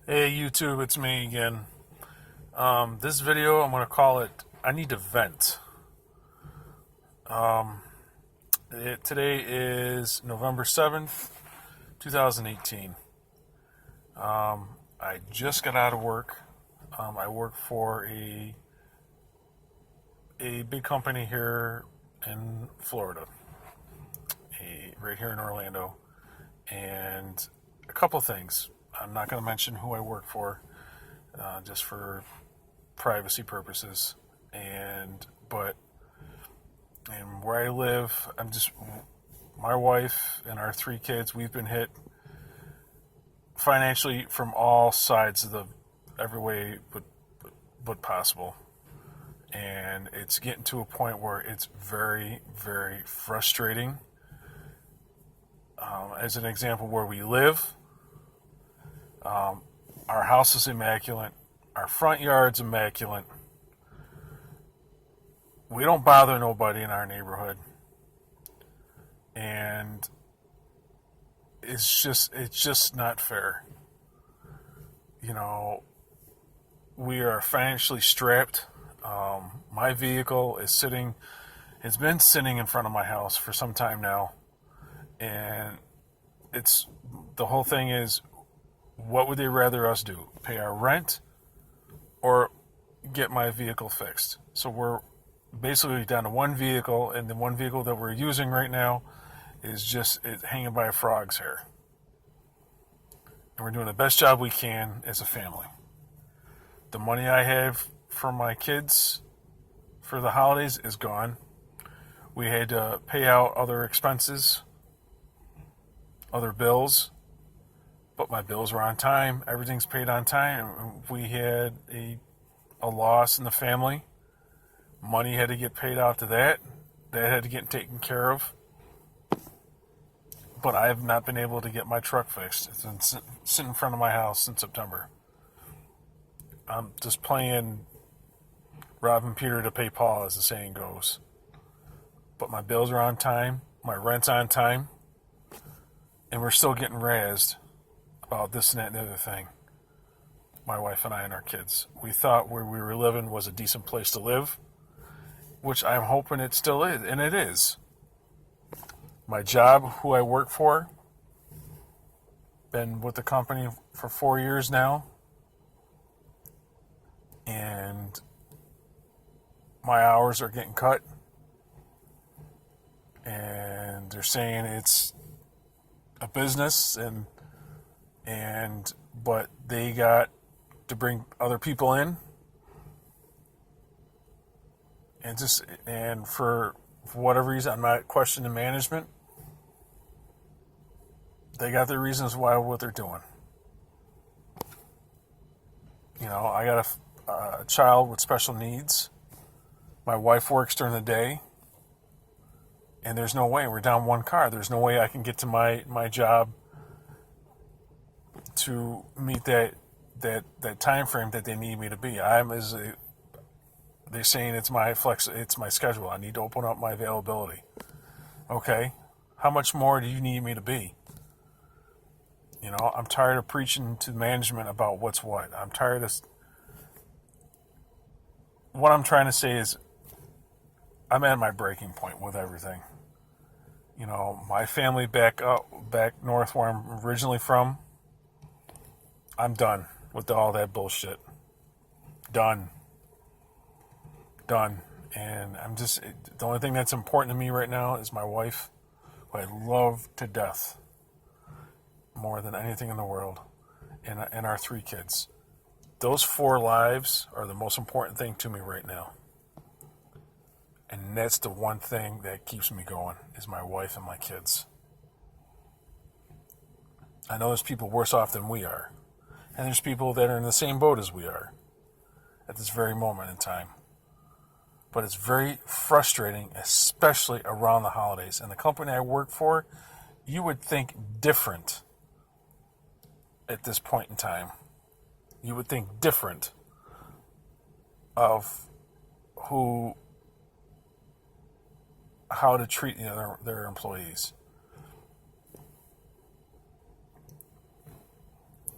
Hey YouTube, it's me again. This video, I'm going to call it I Need to Vent. Today is November 7th, 2018. I just got out of work. I work for a big company here in Florida, right here in Orlando. And a couple things. I'm not going to mention who I work for, just for privacy purposes. And where I live, my wife and our three kids, we've been hit financially from all sides of every way but possible. And it's getting to a point where it's very, very frustrating. As an example, where we live, our house is immaculate, our front yard's immaculate. We don't bother nobody in our neighborhood, and it's just not fair. You know, we are financially strapped. My vehicle has been sitting in front of my house for some time now, and the whole thing is, what would they rather us do? Pay our rent or get my vehicle fixed? So we're basically down to one vehicle, and the one vehicle that we're using right now is it's hanging by a frog's hair. And we're doing the best job we can as a family. The money I have for my kids for the holidays is gone. We had to pay out other expenses, other bills, but my bills were on time. Everything's paid on time. We had a loss in the family. Money had to get paid out to that. That had to get taken care of. But I have not been able to get my truck fixed. It's been sitting in front of my house since September. I'm just playing robbing Peter to pay Paul, as the saying goes. But my bills are on time. My rent's on time. And we're still getting razzed about this and that and the other thing. My wife and I and our kids. We thought where we were living was a decent place to live, which I'm hoping it still is, and it is. My job, who I work for, been with the company for 4 years now, and my hours are getting cut, and they're saying it's a business, but they got to bring other people in, and for whatever reason, I'm not questioning management. They got their reasons why what they're doing. You know, I got a child with special needs. My wife works during the day, and there's no way, we're down one car. There's no way I can get to my job to meet that time frame that they need me to be. They're saying it's my schedule. I need to open up my availability. Okay, how much more do you need me to be? You know, I'm tired of preaching to management about what's what. I'm tired of. What I'm trying to say is, I'm at my breaking point with everything. You know, my family back north, where I'm originally from, I'm done with all that bullshit. Done. And the only thing that's important to me right now is my wife, who I love to death, more than anything in the world, and our three kids. Those 4 lives are the most important thing to me right now. And that's the one thing that keeps me going, is my wife and my kids. I know there's people worse off than we are. And there's people that are in the same boat as we are at this very moment in time. But it's very frustrating, especially around the holidays. And the company I work for, you would think different at this point in time. You would think different of how to treat their employees.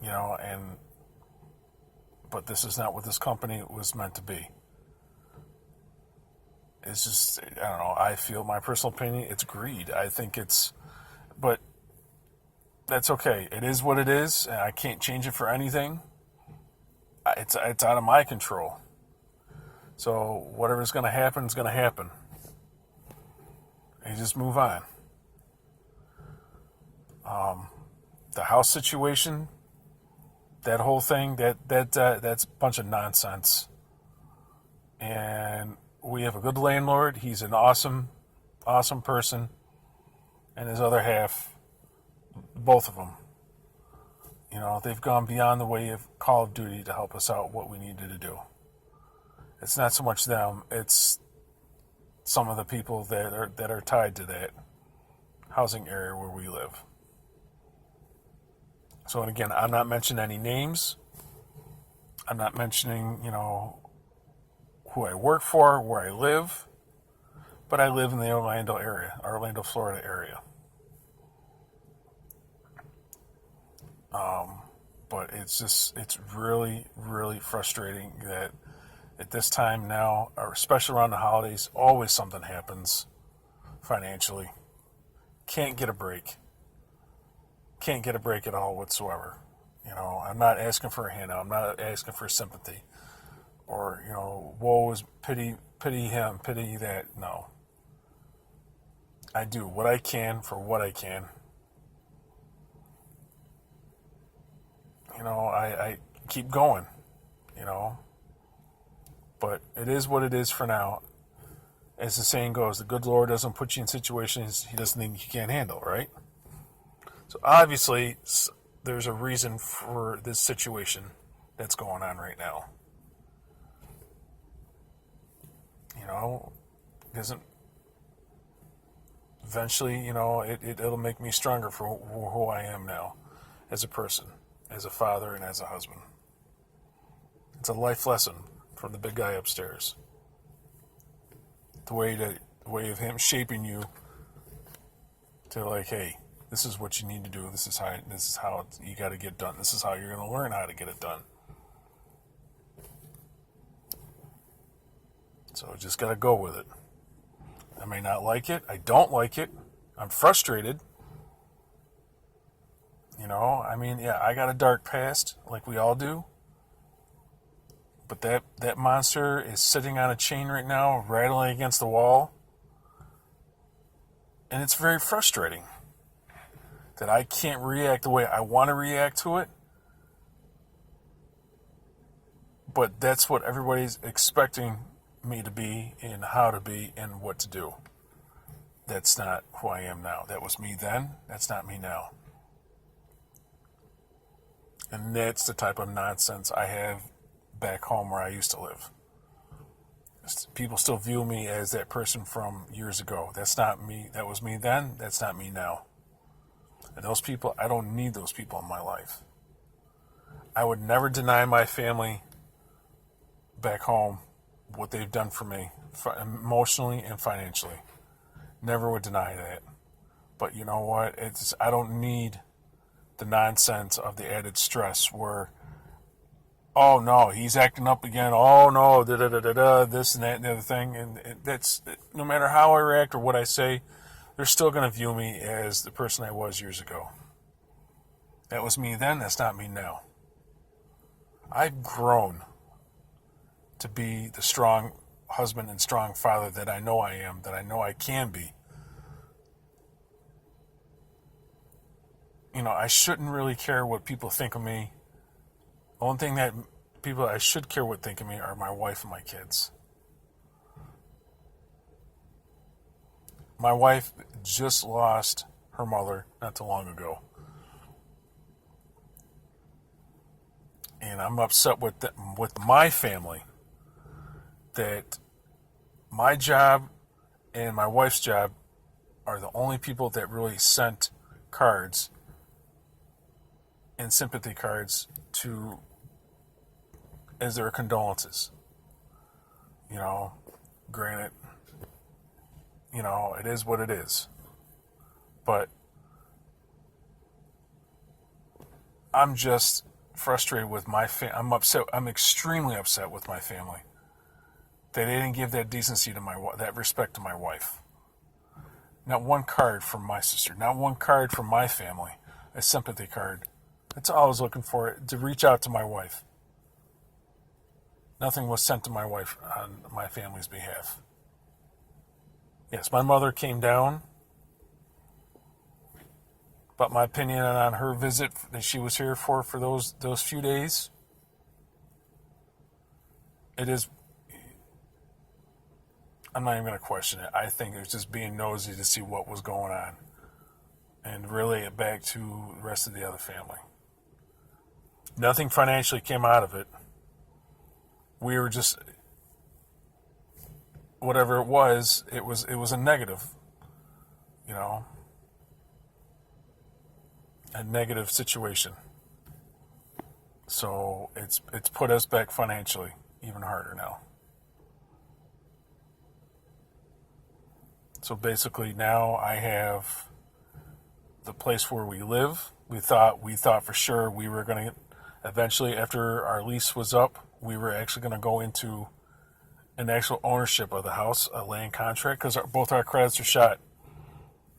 You know, and but this is not what this company was meant to be. It's just, I don't know, I feel, my personal opinion, it's greed. I think but that's okay. It is what it is, and I can't change it for anything. It's out of my control. So whatever's going to happen is going to happen. And you just move on. The house situation, that whole thing, that's a bunch of nonsense. And we have a good landlord. He's an awesome person. And his other half, both of them, they've gone beyond the way of Call of Duty to help us out what we needed to do. It's not so much them, it's some of the people that are tied to that housing area where we live. So, and again, I'm not mentioning any names. I'm not mentioning, who I work for, where I live. But I live in the Orlando, Florida area. But it's really, really frustrating that at this time now, or especially around the holidays, always something happens financially. Can't get a break. Can't get a break at all whatsoever. I'm not asking for a handout. I'm not asking for sympathy. Or, woe is pity him, pity that. No. I do what I can for what I can. I keep going, But it is what it is for now. As the saying goes, the good Lord doesn't put you in situations he doesn't think you can't handle, right? So obviously, there's a reason for this situation that's going on right now. Doesn't eventually, it'll make me stronger for who I am now as a person, as a father, and as a husband. It's a life lesson from the big guy upstairs. The way of him shaping you to like, hey, this is what you need to do. This is how you got to get done. This is how you're going to learn how to get it done. So just got to go with it. I may not like it. I don't like it. I'm frustrated. I got a dark past, like we all do. But that monster is sitting on a chain right now, rattling against the wall. And it's very frustrating that I can't react the way I want to react to it. But that's what everybody's expecting me to be and how to be and what to do. That's not who I am now. That was me then. That's not me now. And that's the type of nonsense I have back home where I used to live. People still view me as that person from years ago. That's not me. That was me then. That's not me now. And those people, I don't need those people in my life. I would never deny my family back home what they've done for me, emotionally and financially. Never would deny that. But you know what? I don't need the nonsense of the added stress where, oh no, he's acting up again. Oh no, this and that and the other thing. And that's, no matter how I react or what I say, they're still going to view me as the person I was years ago. That was me then. That's not me now. I've grown to be the strong husband and strong father that I know I am, that I know I can be. I shouldn't really care what people think of me. The only thing that people I should care what think of me are my wife and my kids. My wife just lost her mother not too long ago. And I'm upset with my family that my job and my wife's job are the only people that really sent cards and sympathy cards as their condolences. Granted, it is what it is. But I'm just frustrated with my I'm upset. I'm extremely upset with my family that they didn't give that decency to that respect to my wife. Not one card from my sister. Not one card from my family. A sympathy card. That's all I was looking for, to reach out to my wife. Nothing was sent to my wife on my family's behalf. Yes, my mother came down, but my opinion on her visit that she was here for those few days, I'm not even going to question it. I think it was just being nosy to see what was going on and relay it back to the rest of the other family. Nothing financially came out of it. We were just, whatever it was a negative, a negative situation. So it's put us back financially even harder now. So basically now I have the place where we live. We thought for sure we were going to eventually, after our lease was up, we were actually going to go into an actual ownership of the house, a land contract, because both our credits are shot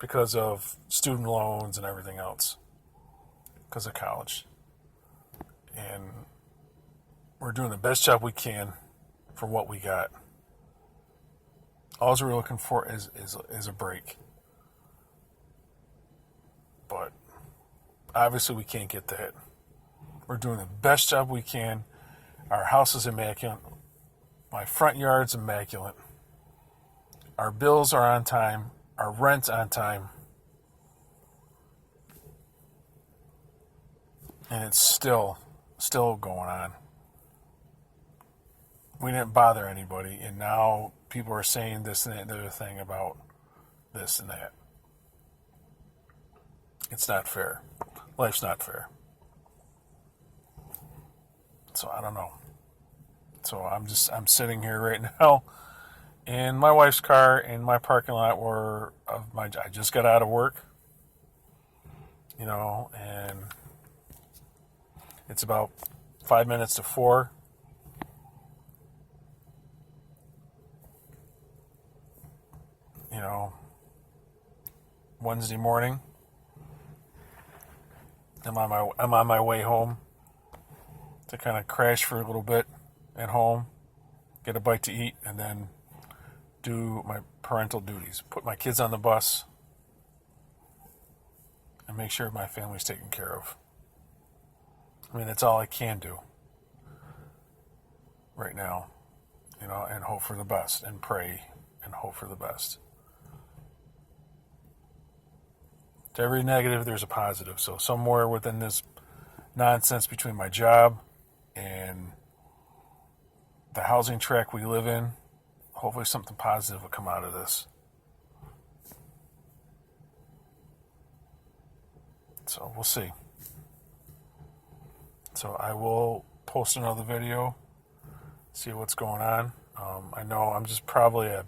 because of student loans and everything else, because of college. And we're doing the best job we can for what we got. All we're looking for is a break. But obviously we can't get that. We're doing the best job we can. Our house is immaculate. My front yard's immaculate. Our bills are on time. Our rent's on time. And it's still going on. We didn't bother anybody, and now people are saying this and that and the other thing about this and that. It's not fair. Life's not fair. So I don't know. So I'm sitting here right now in my wife's car in my parking lot I just got out of work, and it's about 5 minutes to 4. Wednesday morning. I'm on my way home to kind of crash for a little bit at home, get a bite to eat, and then do my parental duties. Put my kids on the bus and make sure my family's taken care of. I mean, that's all I can do right now, and hope for the best and pray and hope for the best. To every negative, there's a positive. So somewhere within this nonsense between my job and the housing tract we live in, hopefully something positive will come out of this. So we'll see. So I will post another video, see what's going on. I know I'm just probably a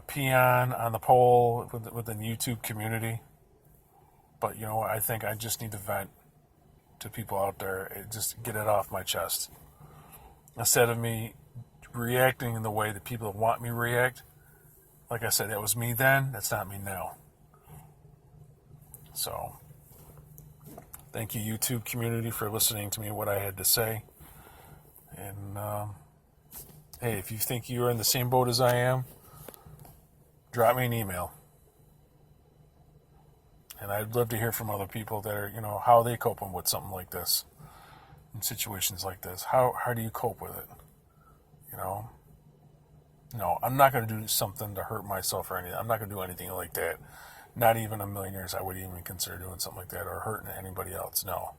peon on the pole within the YouTube community. But I think I just need to vent to people out there and just get it off my chest. Instead of me reacting in the way that people want me to react, like I said, that was me then, that's not me now. So, thank you, YouTube community, for listening to me, what I had to say. And, hey, if you think you're in the same boat as I am, drop me an email. And I'd love to hear from other people that are, how they coping with something like this, in situations like this. How do you cope with it? No, I'm not going to do something to hurt myself or anything. I'm not going to do anything like that. Not even a million years I would even consider doing something like that or hurting anybody else. No.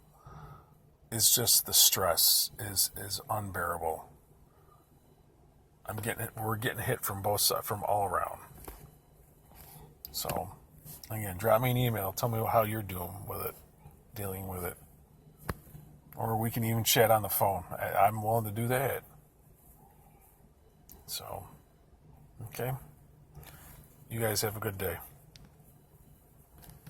It's just the stress is unbearable. We're getting hit from both sides, from all around. So, again, drop me an email. Tell me how you're dealing with it. Or we can even chat on the phone. I'm willing to do that. So, okay. You guys have a good day.